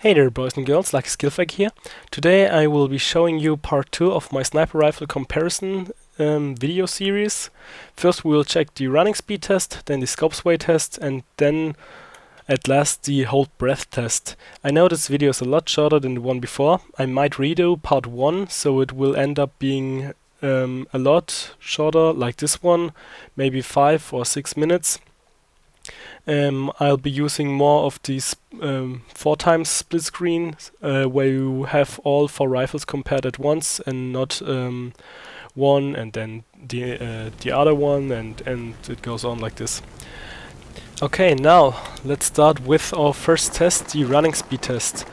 Hey there boys and girls, Lucky Skillfake here. Today I will be showing you part 2 of my sniper rifle comparison video series. First we will check the running speed test, then the scope sway test, and then at last the hold breath test. I know this video is a lot shorter than the one before. I might redo part 1, so it will end up being a lot shorter like this one, maybe 5 or 6 minutes. I'll be using more of these 4x split screen where you have all 4 rifles compared at once and not one and then the other one and it goes on like this. Okay, now let's start with our first test, the running speed test.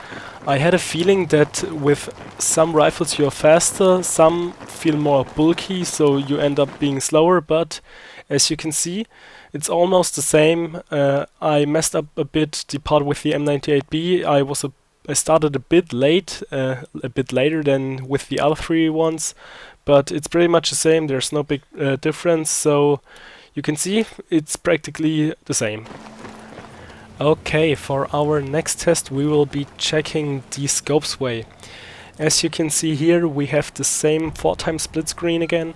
I had a feeling that with some rifles you're faster, some feel more bulky, so you end up being slower, but as you can see, it's almost the same. I messed up a bit the part with the M98B. I started a bit late, a bit later than with the other 3 ones, but it's pretty much the same. There's no big difference, so you can see it's practically the same. Okay, for our next test we will be checking the scope sway. As you can see here, we have the same 4x split screen again.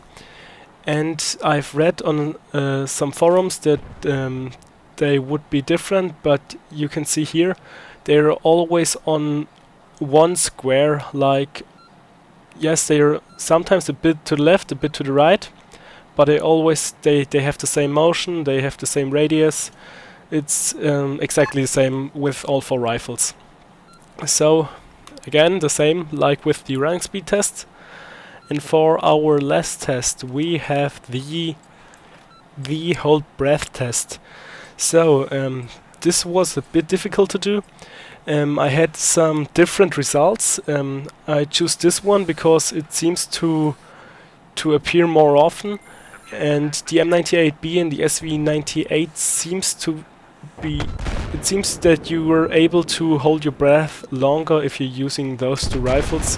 And I've read on some forums that they would be different, but you can see here they're always on one square. Like, yes, they're sometimes a bit to the left, a bit to the right, but they have the same motion, they have the same radius. It's exactly the same with all 4 rifles. So again, the same like with the running speed test. And for our last test we have the hold breath test. So this was a bit difficult to do. I had some different results. I choose this one because it seems to appear more often, and the M98B and the SV98 it seems that you were able to hold your breath longer if you're using those 2 rifles.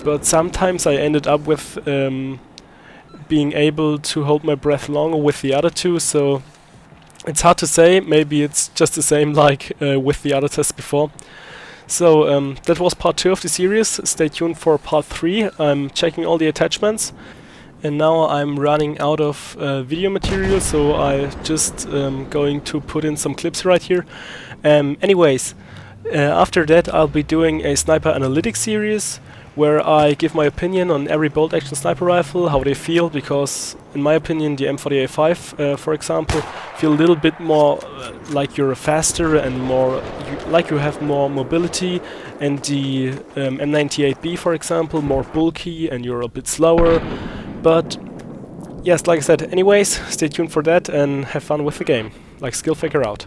But sometimes I ended up with being able to hold my breath longer with the other 2, so it's hard to say. Maybe it's just the same like with the other tests before. So that was part 2 of the series. Stay tuned for part 3. I'm checking all the attachments, and now I'm running out of video material, so I'm just going to put in some clips right here. Anyways, after that I'll be doing a sniper analytics series, where I give my opinion on every bolt action sniper rifle, how they feel, because in my opinion the M40A5 for example feel a little bit more like you're faster and more like you have more mobility, and the M98B for example more bulky and you're a bit slower. But yes, like I said, anyways, stay tuned for that and have fun with the game. Like Skillfaker out.